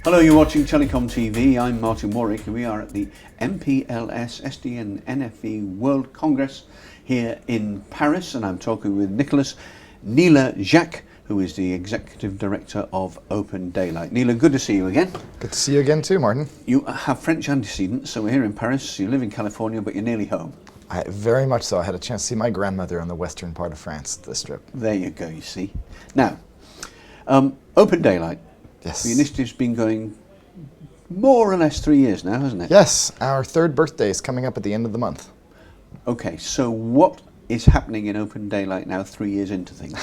Hello, you're watching TelecomTV. I'm Martin Warwick and we are at the MPLS SDN NFV World Congress here in Paris, and I'm talking with Neela Jacques, who is the Executive Director of Open Daylight. Neela, good to see you again. Good to see you again too, Martin. You have French antecedents, so we're here in Paris. You live in California, but you're nearly home. Very much so. I had a chance to see my grandmother in the western part of France this trip. There you go, you see. Now, Open Daylight. Yes. The initiative's been going more or less 3 years now, hasn't it? Yes, our third birthday is coming up at the end of the month. Okay, so what is happening in Open Daylight now 3 years into things?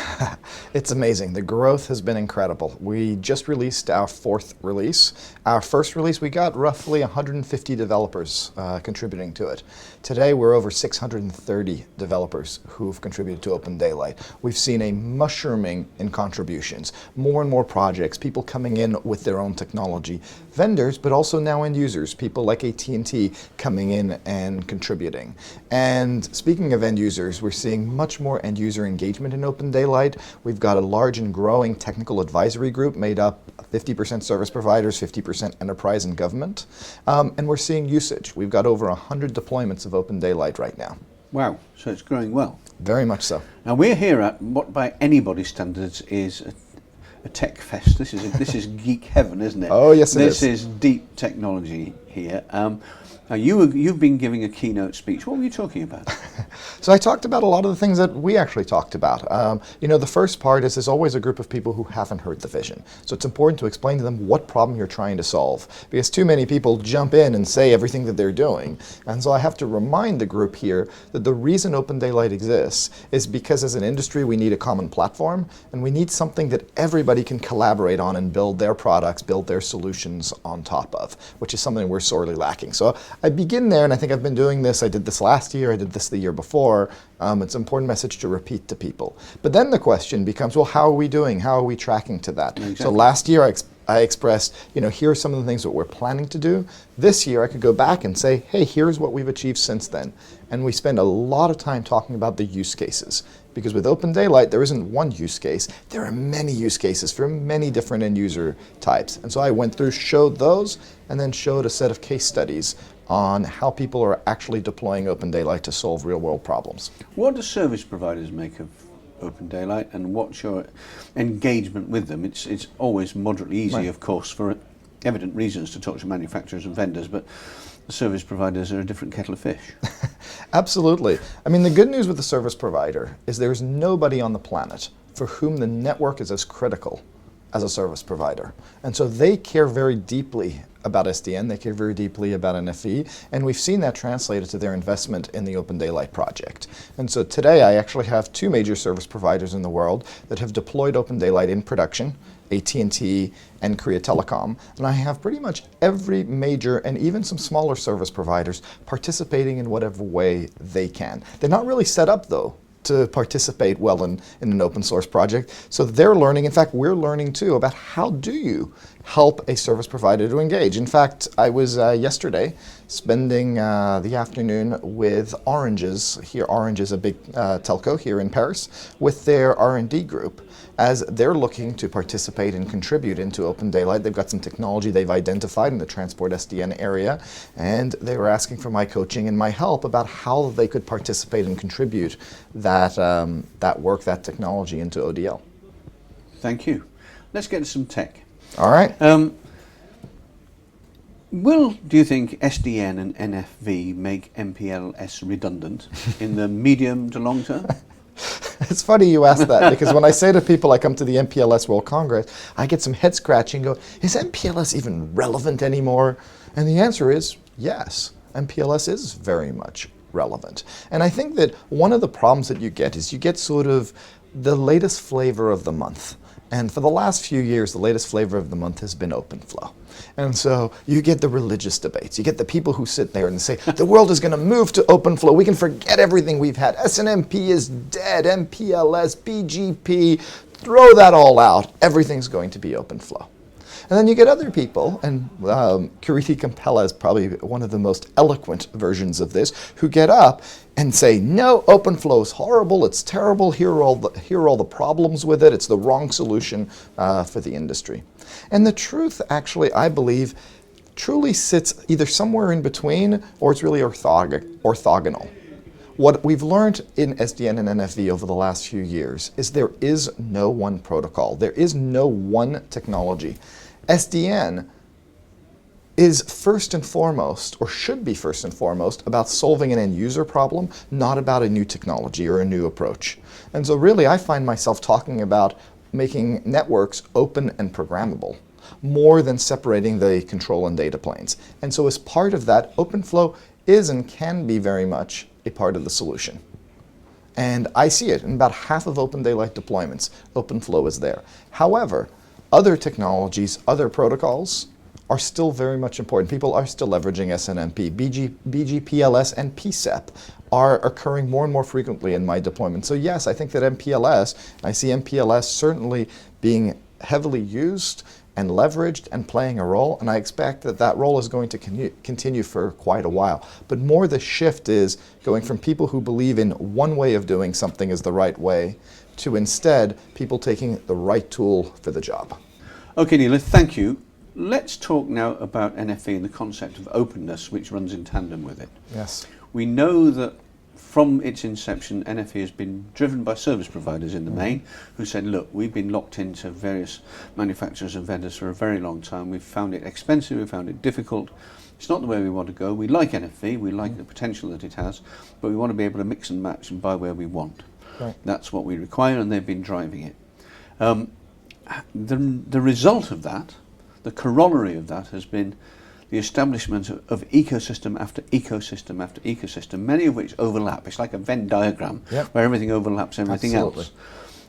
It's amazing. The growth has been incredible. We just released our fourth release. Our first release, we got roughly 150 developers contributing to it. Today, we're over 630 developers who've contributed to Open Daylight. We've seen a mushrooming in contributions, more and more projects, people coming in with their own technology, vendors, but also now end users, people like AT&T coming in and contributing. And speaking of end users, we're seeing much more end user engagement in Open Daylight. We've got a large and growing technical advisory group made up 50% service providers, 50% enterprise and government. And we're seeing usage. We've got over 100 deployments of Open Daylight right now. Wow, so it's growing well. Very much so. Now we're here at what by anybody's standards is a tech fest. This is geek heaven, isn't it? Oh yes, it is. This is deep technology here. Now you've been giving a keynote speech. What were you talking about? So I talked about a lot of the things that we actually talked about. The first part is there's always a group of people who haven't heard the vision. So it's important to explain to them what problem you're trying to solve, because too many people jump in and say everything that they're doing. And so I have to remind the group here that the reason Open Daylight exists is because as an industry we need a common platform, and we need something that everybody can collaborate on and build their products, build their solutions on top of, which is something we're sorely lacking. So I begin there, and I think I've been doing this. I did this last year, I did this the year before. It's an important message to repeat to people. But then the question becomes, well, how are we doing? How are we tracking to that? Exactly. So last year I expressed, here are some of the things that we're planning to do. This year I could go back and say, hey, here's what we've achieved since then. And we spend a lot of time talking about the use cases. Because with Open Daylight, there isn't one use case. There are many use cases for many different end user types. And so I went through, showed those, and then showed a set of case studies on how people are actually deploying Open Daylight to solve real world problems. What do service providers make of Open Daylight, and what's your engagement with them? It's always moderately easy, right, of course, for evident reasons to talk to manufacturers and vendors, but the service providers are a different kettle of fish. Absolutely. I mean, the good news with the service provider is there's nobody on the planet for whom the network is as critical as a service provider. And so they care very deeply about SDN, they care very deeply about NFV, and we've seen that translated to their investment in the Open Daylight project. And so today I actually have two major service providers in the world that have deployed Open Daylight in production, AT&T and Korea Telecom, and I have pretty much every major and even some smaller service providers participating in whatever way they can. They're not really set up though to participate well in an open source project. So they're learning, in fact, we're learning too about how do you help a service provider to engage. In fact, I was yesterday spending the afternoon with Orange's, here Orange is a big telco here in Paris, with their R&D group as they're looking to participate and contribute into Open Daylight. They've got some technology they've identified in the transport SDN area, and they were asking for my coaching and my help about how they could participate and contribute that work, that technology into ODL. Thank you. Let's get to some tech. All right. Do you think SDN and NFV make MPLS redundant in the medium to long term? It's funny you ask that, because when I say to people I come to the MPLS World Congress, I get some head scratching and go, is MPLS even relevant anymore? And the answer is yes, MPLS is very much relevant. And I think that one of the problems that you get is you get sort of the latest flavor of the month. And for the last few years, the latest flavor of the month has been OpenFlow. And so you get the religious debates. You get the people who sit there and say, the world is going to move to OpenFlow. We can forget everything we've had. SNMP is dead. MPLS, BGP, throw that all out. Everything's going to be OpenFlow. And then you get other people, and Kiriti Kampela is probably one of the most eloquent versions of this, who get up and say, no, OpenFlow is horrible, it's terrible, here are all the problems with it, it's the wrong solution for the industry. And the truth, actually, I believe, truly sits either somewhere in between, or it's really orthogonal. What we've learned in SDN and NFV over the last few years is there is no one protocol. There is no one technology. SDN is first and foremost, or should be first and foremost, about solving an end user problem, not about a new technology or a new approach. And so really I find myself talking about making networks open and programmable, more than separating the control and data planes. And so as part of that, OpenFlow is and can be very much a part of the solution. And I see it in about half of Open Daylight deployments. OpenFlow is there. However, other technologies, other protocols are still very much important. People are still leveraging SNMP. BGPLS and PSEP are occurring more and more frequently in my deployment. So yes, I think that I see MPLS certainly being heavily used and leveraged and playing a role, and I expect that that role is going to continue for quite a while. But more the shift is going from people who believe in one way of doing something is the right way, to instead people taking the right tool for the job. Okay, Neela, thank you. Let's talk now about NFV and the concept of openness, which runs in tandem with it. Yes. We know that from its inception, NFV has been driven by service providers in the main, who said, look, we've been locked into various manufacturers and vendors for a very long time. We've found it expensive, we've found it difficult. It's not the way we want to go. We like NFV, we like the potential that it has, but we want to be able to mix and match and buy where we want. Right. That's what we require, and they've been driving it. The result of that, the corollary of that, has been the establishment of ecosystem after ecosystem after ecosystem, many of which overlap. It's like a Venn diagram, yep, where everything overlaps everything absolutely else.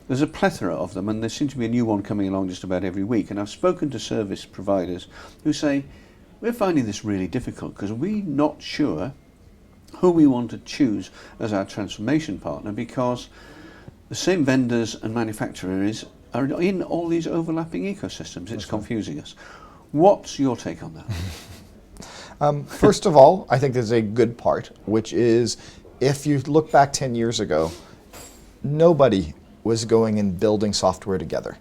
There's a plethora of them, and there seems to be a new one coming along just about every week. And I've spoken to service providers who say, we're finding this really difficult because we're not sure who we want to choose as our transformation partner, because the same vendors and manufacturers are in all these overlapping ecosystems. It's confusing us. What's your take on that? First of all, I think there's a good part, which is if you look back 10 years ago, nobody was going and building software together.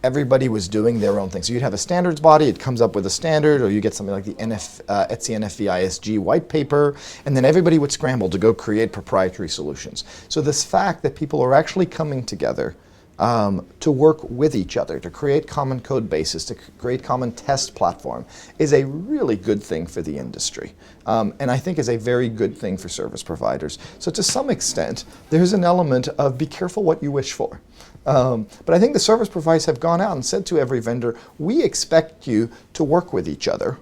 Everybody was doing their own thing. So you'd have a standards body, it comes up with a standard, or you get something like the ETSI NFV ISG white paper, and then everybody would scramble to go create proprietary solutions. So this fact that people are actually coming together to work with each other, to create common code bases, to create common test platform, is a really good thing for the industry. And I think is a very good thing for service providers. So to some extent, there's an element of be careful what you wish for. But I think the service providers have gone out and said to every vendor, we expect you to work with each other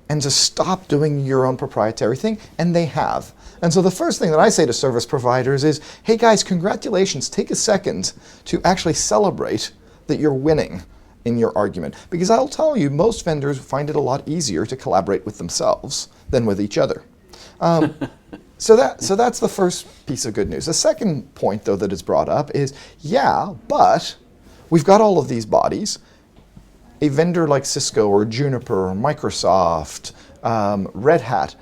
and to stop doing your own proprietary thing, and they have. And so the first thing that I say to service providers is, hey guys, congratulations, take a second to actually celebrate that you're winning in your argument. Because I'll tell you, most vendors find it a lot easier to collaborate with themselves than with each other. So that's the first piece of good news. The second point, though, that is brought up is, yeah, but we've got all of these bodies. A vendor like Cisco or Juniper or Microsoft, Red Hat,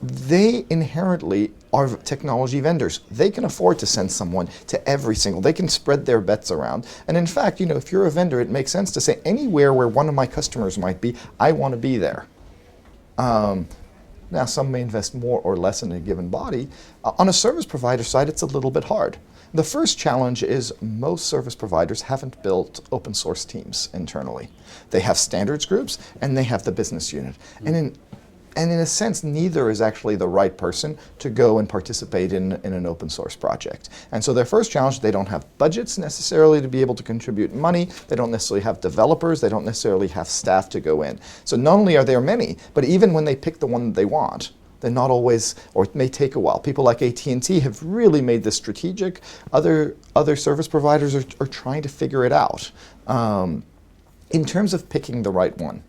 they inherently are technology vendors. They can afford to send someone to every single, they can spread their bets around. And in fact, you know, if you're a vendor, it makes sense to say anywhere where one of my customers might be, I want to be there. Now, some may invest more or less in a given body. On a service provider side, it's a little bit hard. The first challenge is most service providers haven't built open source teams internally. They have standards groups and they have the business unit. And in a sense, neither is actually the right person to go and participate in an open source project. And so their first challenge, they don't have budgets necessarily to be able to contribute money. They don't necessarily have developers. They don't necessarily have staff to go in. So not only are there many, but even when they pick the one that they want, they're not always, or it may take a while. People like AT&T have really made this strategic. Other service providers are trying to figure it out. In terms of picking the right one,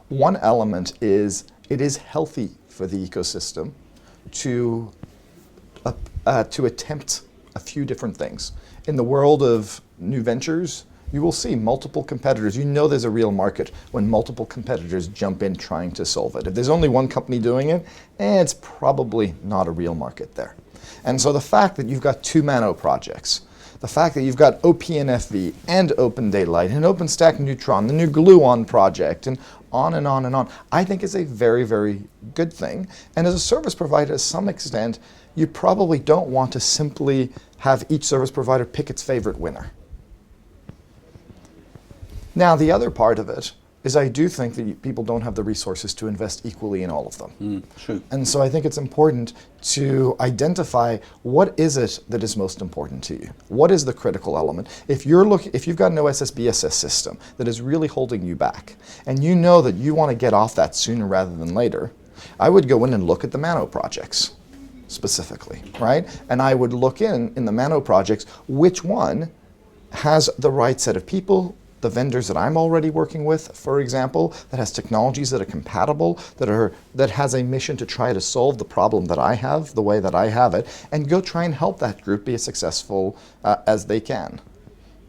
one element is it is healthy for the ecosystem to attempt a few different things. In the world of new ventures, you will see multiple competitors. You know there's a real market when multiple competitors jump in trying to solve it. If there's only one company doing it, it's probably not a real market there. And so the fact that you've got two Mano projects, the fact that you've got OP NFV and Open Daylight and OpenStack Neutron, the new Gluon project, and on and on and on, I think is a very, very good thing. And as a service provider, to some extent, you probably don't want to simply have each service provider pick its favorite winner. Now, the other part of it is I do think that people don't have the resources to invest equally in all of them. True. And so I think it's important to identify what is it that is most important to you. What is the critical element? If you've got an OSS/BSS system that is really holding you back, and you know that you want to get off that sooner rather than later, I would go in and look at the Mano projects specifically, right? And I would look in the Mano projects, which one has the right set of people, the vendors that I'm already working with, for example, that has technologies that are compatible, that has a mission to try to solve the problem that I have, the way that I have it, and go try and help that group be as successful as they can.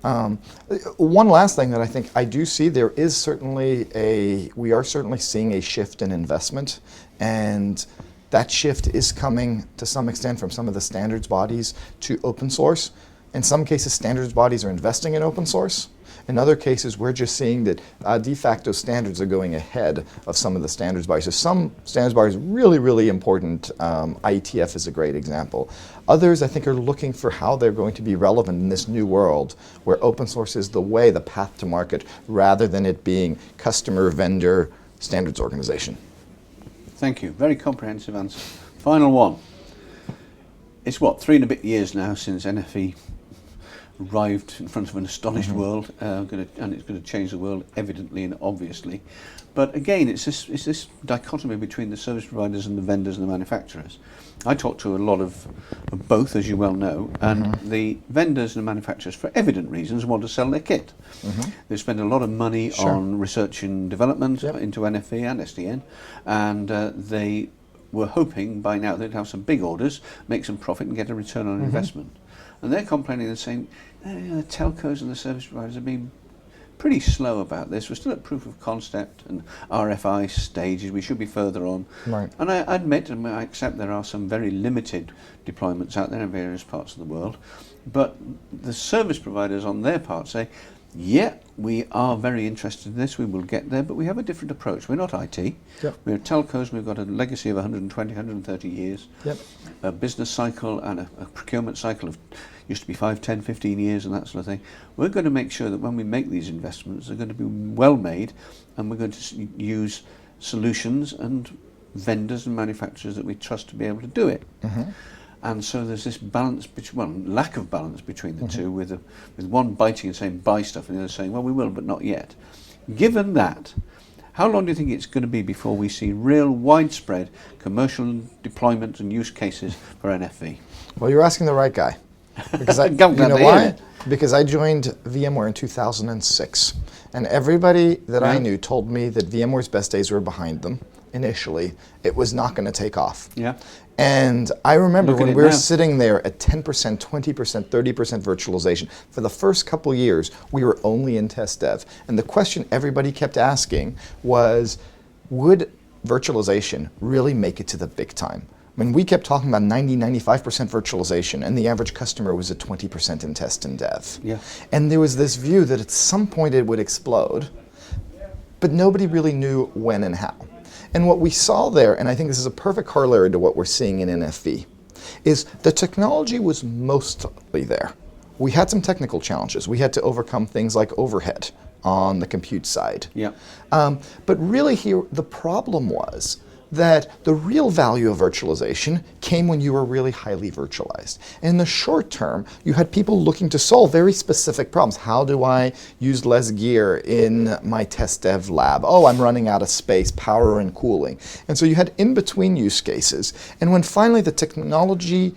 One last thing that I think I do see, we are certainly seeing a shift in investment, and that shift is coming to some extent from some of the standards bodies to open source. In some cases, standards bodies are investing in open source. In other cases, we're just seeing that de facto standards are going ahead of some of the standards bodies. So some standards bodies are really, really important. IETF is a great example. Others, I think, are looking for how they're going to be relevant in this new world where open source is the way, the path to market, rather than it being customer, vendor, standards organization. Thank you. Very comprehensive answer. Final one. It's what, 3 and a bit years now since NFV arrived in front of an astonished world, and it's going to change the world evidently and obviously. But again, it's this dichotomy between the service providers and the vendors and the manufacturers. I talk to a lot of both, as you well know, and the vendors and the manufacturers, for evident reasons, want to sell their kit. They spend a lot of money on research and development into NFV and SDN, and they were hoping by now they'd have some big orders, make some profit and get a return on investment. And they're complaining and saying, the telcos and the service providers have been pretty slow about this. We're still at proof of concept and RFI stages. We should be further on. Right. And I admit and I accept there are some very limited deployments out there in various parts of the world. But the service providers on their part say, yeah, we are very interested in this, we will get there, but we have a different approach. We're not IT. We're telcos, we've got a legacy of 120, 130 years. A business cycle and a procurement cycle of used to be 5, 10, 15 years and that sort of thing. We're going to make sure that when we make these investments, they're going to be well made, and we're going to use solutions and vendors and manufacturers that we trust to be able to do it. And so there's this balance, lack of balance between the two, with one biting and saying buy stuff and the other saying, well, we will, but not yet. Given that, how long do you think it's going to be before we see real widespread commercial deployment and use cases for NFV? Well, you're asking the right guy. Because you know why? Because I joined VMware in 2006, and everybody that I knew told me that VMware's best days were behind them. Initially, it was not going to take off. And I remember when we were sitting there at 10%, 20%, 30% virtualization. For the first couple years, we were only in test dev. And the question everybody kept asking was, would virtualization really make it to the big time? I mean, we kept talking about 90, 95% virtualization, and the average customer was at 20% in test and dev. And there was this view that at some point it would explode, but nobody really knew when and how. And what we saw there, and I think this is a perfect corollary to what we're seeing in NFV, is the technology was mostly there. We had some technical challenges. We had to overcome things like overhead on the compute side. But really here, the problem was that the real value of virtualization came when you were really highly virtualized. In the short term, you had people looking to solve very specific problems. How do I use less gear in my test dev lab? Oh, I'm running out of space, power and cooling. And so you had in-between use cases. And when finally the technology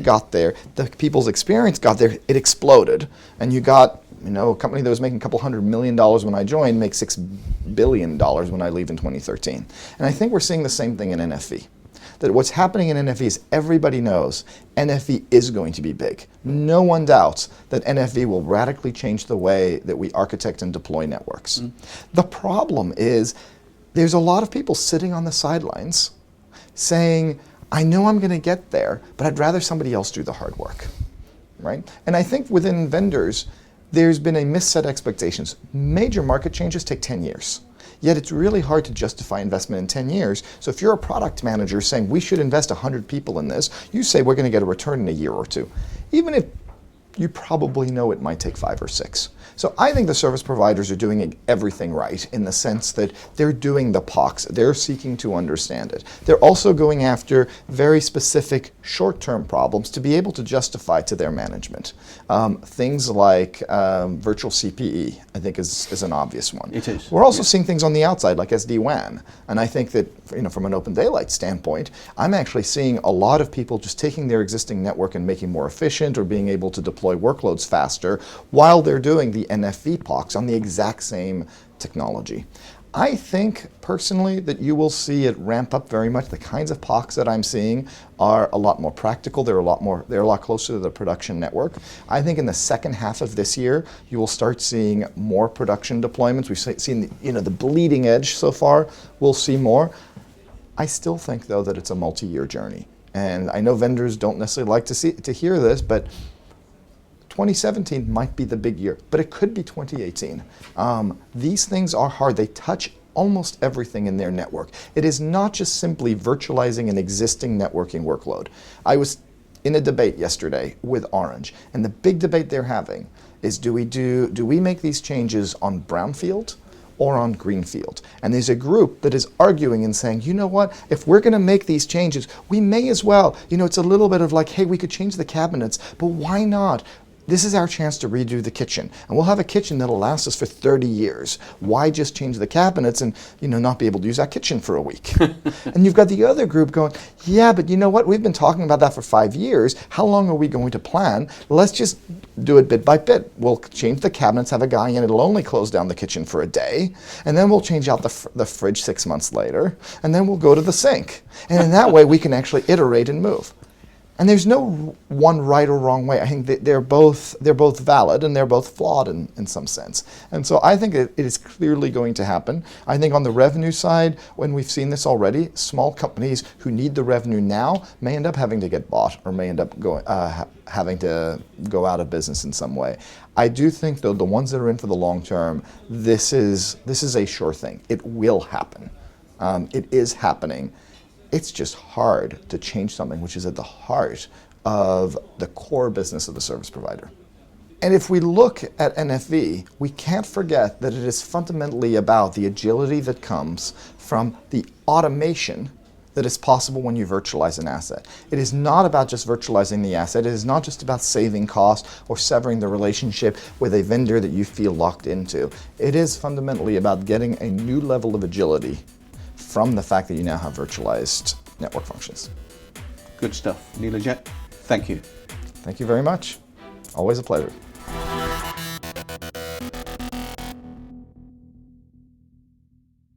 got there, the people's experience got there, it exploded. And you got, a company that was making a couple $100 million when I joined makes $6 billion when I leave in 2013. And I think we're seeing the same thing in NFV. that what's happening in NFV is everybody knows NFV is going to be big. No one doubts that NFV will radically change the way that we architect and deploy networks. The problem is there's a lot of people sitting on the sidelines saying, I know I'm going to get there, but I'd rather somebody else do the hard work, right? And I think within vendors, there's been a misset expectations. Major market changes take 10 years. Yet it's really hard to justify investment in 10 years. So if you're a product manager saying we should invest 100 people in this, you say we're going to get a return in a year or two. Even if you probably know it might take 5 or 6. So I think the service providers are doing everything right in the sense that they're doing the POCs. They're seeking to understand it. They're also going after very specific short-term problems to be able to justify to their management. Things like virtual CPE, I think is an obvious one. It is. We're also seeing things on the outside like SD-WAN. And I think that from an open daylight standpoint, I'm actually seeing a lot of people just taking their existing network and making more efficient or being able to deploy workloads faster while they're doing the NFV POCs on the exact same technology. I think personally that you will see it ramp up very much. The kinds of POCs that I'm seeing are a lot more practical. They're a lot closer to the production network. I think in the second half of this year, you will start seeing more production deployments. We've seen the bleeding edge so far. We'll see more. I still think though that it's a multi-year journey. And I know vendors don't necessarily like to hear this, but 2017 might be the big year, but it could be 2018. These things are hard. They touch almost everything in their network. It is not just simply virtualizing an existing networking workload. I was in a debate yesterday with Orange, and the big debate they're having is do we make these changes on brownfield or on greenfield? And there's a group that is arguing and saying, you know what, if we're going to make these changes, we may as well, it's a little bit of like, hey, we could change the cabinets, but why not? This is our chance to redo the kitchen. And we'll have a kitchen that'll last us for 30 years. Why just change the cabinets and not be able to use that kitchen for a week? And you've got the other group going, yeah, but you know what? We've been talking about that for 5 years. How long are we going to plan? Let's just do it bit by bit. We'll change the cabinets, have a guy in, it'll only close down the kitchen for a day. And then we'll change out the fridge 6 months later. And then we'll go to the sink. And in that way, we can actually iterate and move. And there's no one right or wrong way. I think they're both valid and they're both flawed in some sense. And so I think it is clearly going to happen. I think on the revenue side, when we've seen this already, small companies who need the revenue now may end up having to get bought or may end up having to go out of business in some way. I do think though the ones that are in for the long term, this is a sure thing. It will happen. It is happening. It's just hard to change something which is at the heart of the core business of the service provider. And if we look at NFV, we can't forget that it is fundamentally about the agility that comes from the automation that is possible when you virtualize an asset. It is not about just virtualizing the asset. It is not just about saving costs or severing the relationship with a vendor that you feel locked into. It is fundamentally about getting a new level of agility from the fact that you now have virtualized network functions. Good stuff. Neela Jacques, thank you. Thank you very much. Always a pleasure.